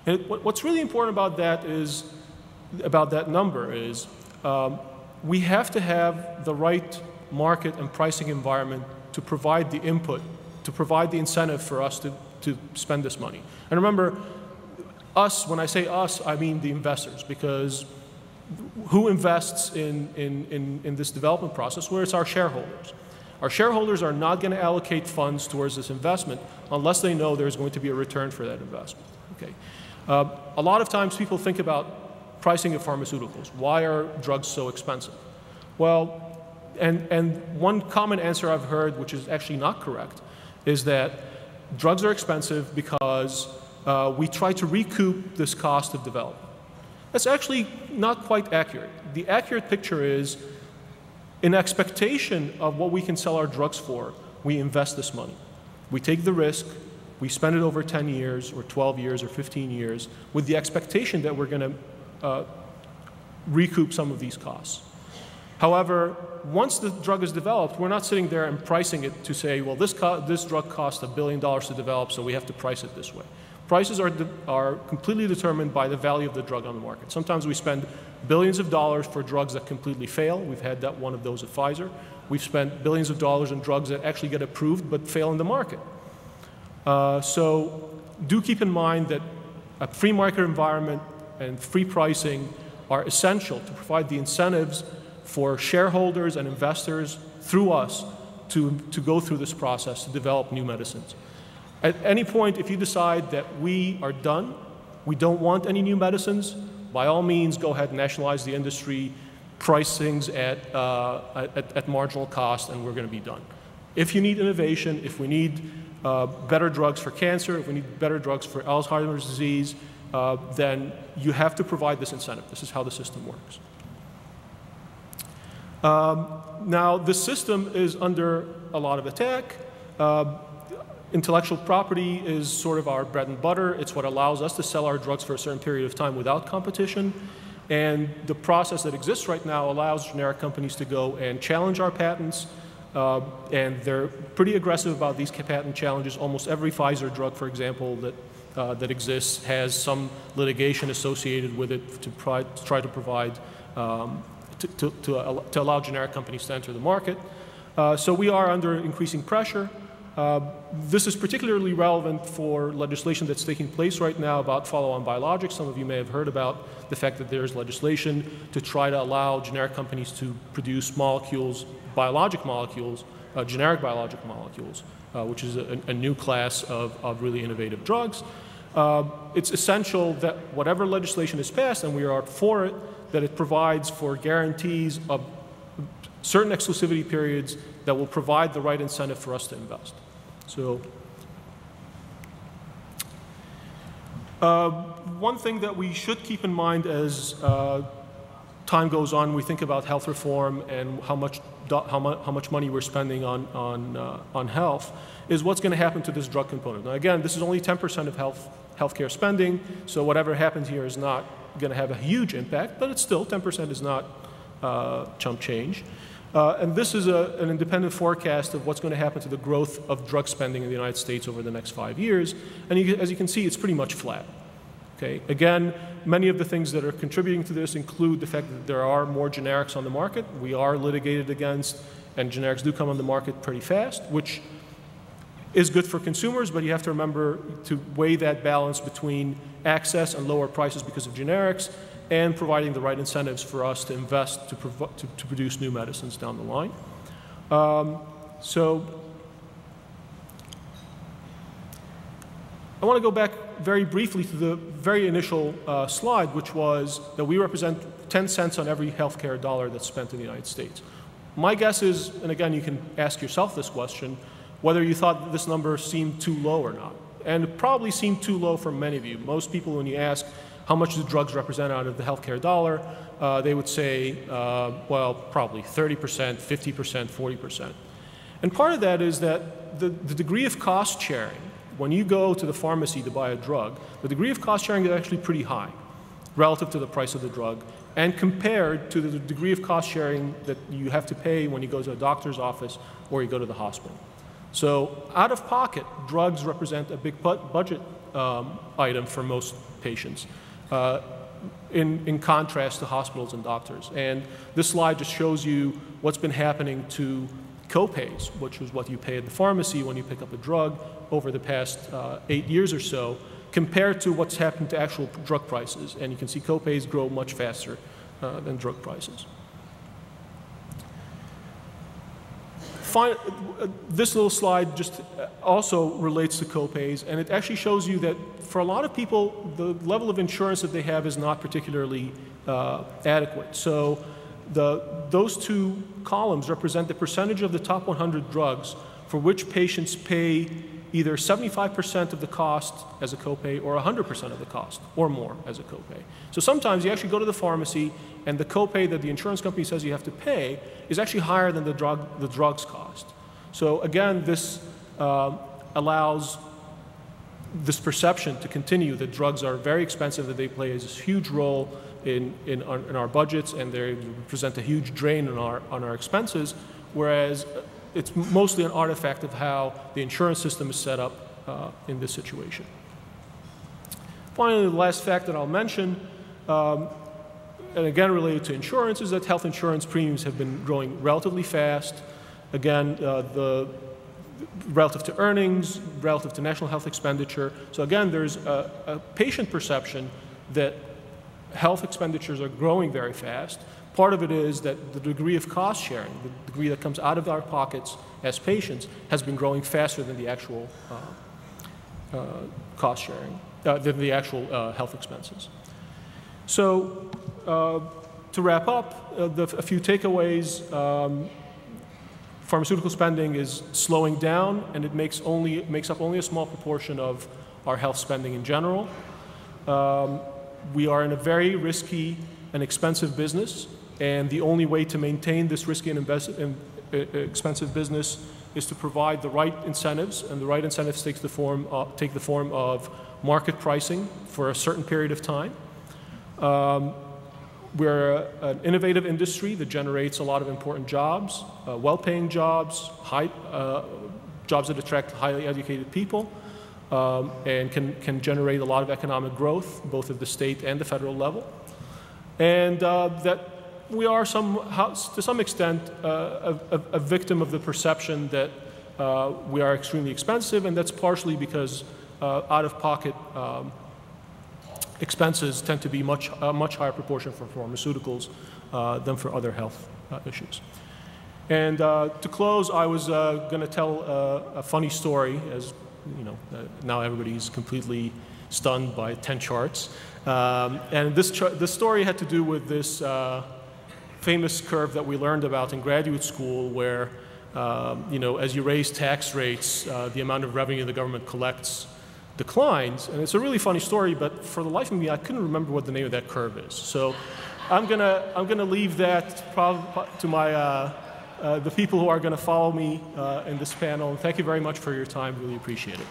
And what's really important about that is, about that number is, we have to have the right market and pricing environment to provide the input, to provide the incentive for us to spend this money. And remember, us, when I say us, I mean the investors, because who invests in this development process? Well, it's our shareholders. Our shareholders are not going to allocate funds towards this investment unless they know there's going to be a return for that investment. Okay. A lot of times people think about pricing of pharmaceuticals. Why are drugs so expensive? Well, and one common answer I've heard, which is actually not correct, is that drugs are expensive because we try to recoup this cost of development. That's actually not quite accurate. The accurate picture is, in expectation of what we can sell our drugs for, we invest this money. We take the risk, we spend it over 10 years or 12 years or 15 years with the expectation that we're going to recoup some of these costs. However, once the drug is developed, we're not sitting there and pricing it to say, well, this drug cost $1 billion to develop, so we have to price it this way. Prices are completely determined by the value of the drug on the market. Sometimes we spend billions of dollars for drugs that completely fail. We've had one of those at Pfizer. We've spent billions of dollars on drugs that actually get approved but fail in the market. So do keep in mind that a free market environment and free pricing are essential to provide the incentives for shareholders and investors through us to go through this process to develop new medicines. At any point, if you decide that we are done, we don't want any new medicines, by all means, go ahead and nationalize the industry, price things at marginal cost, and we're going to be done. If you need innovation, if we need better drugs for cancer, if we need better drugs for Alzheimer's disease, then you have to provide this incentive. This is how the system works. Now, the system is under a lot of attack. Intellectual property is sort of our bread and butter. It's what allows us to sell our drugs for a certain period of time without competition. And the process that exists right now allows generic companies to go and challenge our patents. And they're pretty aggressive about these patent challenges. Almost every Pfizer drug, for example, that exists has some litigation associated with it to try to provide, to allow generic companies to enter the market. So we are under increasing pressure. This is particularly relevant for legislation that's taking place right now about follow-on biologics. Some of you may have heard about the fact that there's legislation to try to allow generic companies to produce molecules, biologic molecules, generic biologic molecules, which is a new class of really innovative drugs. It's essential that whatever legislation is passed, and we are for it, that it provides for guarantees of certain exclusivity periods that will provide the right incentive for us to invest. So, one thing that we should keep in mind as time goes on, we think about health reform and how much money we're spending on health, is what's going to happen to this drug component. Now, again, this is only 10% of healthcare spending, so whatever happens here is not going to have a huge impact, but it's still 10% is not chump change. And this is an independent forecast of what's going to happen to the growth of drug spending in the United States over the next 5 years. And as you can see, it's pretty much flat. Okay? Again, many of the things that are contributing to this include the fact that there are more generics on the market. We are litigated against, and generics do come on the market pretty fast, which is good for consumers, but you have to remember to weigh that balance between access and lower prices because of generics and providing the right incentives for us to invest to produce new medicines down the line. So I want to go back very briefly to the very initial slide, which was that we represent 10 cents on every healthcare dollar that's spent in the United States. My guess is, and again, you can ask yourself this question, whether you thought that this number seemed too low or not. And it probably seemed too low for many of you. Most people, when you ask how much do drugs represent out of the healthcare dollar, they would say, well, probably 30%, 50%, 40%. And part of that is that the degree of cost sharing, when you go to the pharmacy to buy a drug, the degree of cost sharing is actually pretty high relative to the price of the drug and compared to the degree of cost sharing that you have to pay when you go to a doctor's office or you go to the hospital. So out of pocket, drugs represent a big budget item for most patients, in contrast to hospitals and doctors. And this slide just shows you what's been happening to copays, which is what you pay at the pharmacy when you pick up a drug over the past 8 years or so, compared to what's happened to actual drug prices. And you can see copays grow much faster than drug prices. This little slide just also relates to copays, and it actually shows you that for a lot of people, the level of insurance that they have is not particularly adequate. So those two columns represent the percentage of the top 100 drugs for which patients pay either 75% of the cost as a copay or 100% of the cost or more as a copay. So sometimes you actually go to the pharmacy and the copay that the insurance company says you have to pay is actually higher than the drug's cost. So again, this allows this perception to continue that drugs are very expensive, that they play a huge role in our budgets, and they represent a huge drain on our expenses, whereas it's mostly an artifact of how the insurance system is set up in this situation. Finally, the last fact that I'll mention, and again related to insurance, is that health insurance premiums have been growing relatively fast. Again, relative to earnings, relative to national health expenditure. So again, there's a patient perception that health expenditures are growing very fast. Part of it is that the degree of cost sharing, the degree that comes out of our pockets as patients, has been growing faster than the actual cost sharing, than the actual health expenses. So to wrap up, a few takeaways. Pharmaceutical spending is slowing down, and it makes up only a small proportion of our health spending in general. We are in a very risky and expensive business, and the only way to maintain this risky and expensive business is to provide the right incentives, and the right incentives take the form of market pricing for a certain period of time. We're an innovative industry that generates a lot of important jobs, well-paying jobs, jobs that attract highly educated people, and can generate a lot of economic growth, both at the state and the federal level. And that we are to some extent a victim of the perception that we are extremely expensive, and that's partially because out-of-pocket expenses tend to be a much higher proportion for pharmaceuticals than for other health issues. And to close, I was going to tell a funny story, as you know, now everybody's completely stunned by 10 charts. And this story had to do with this famous curve that we learned about in graduate school, where you know, as you raise tax rates, the amount of revenue the government collects declines. And it's a really funny story, but for the life of me, I couldn't remember what the name of that curve is. So I'm gonna leave that to the people who are going to follow me in this panel. And thank you very much for your time. Really appreciate it.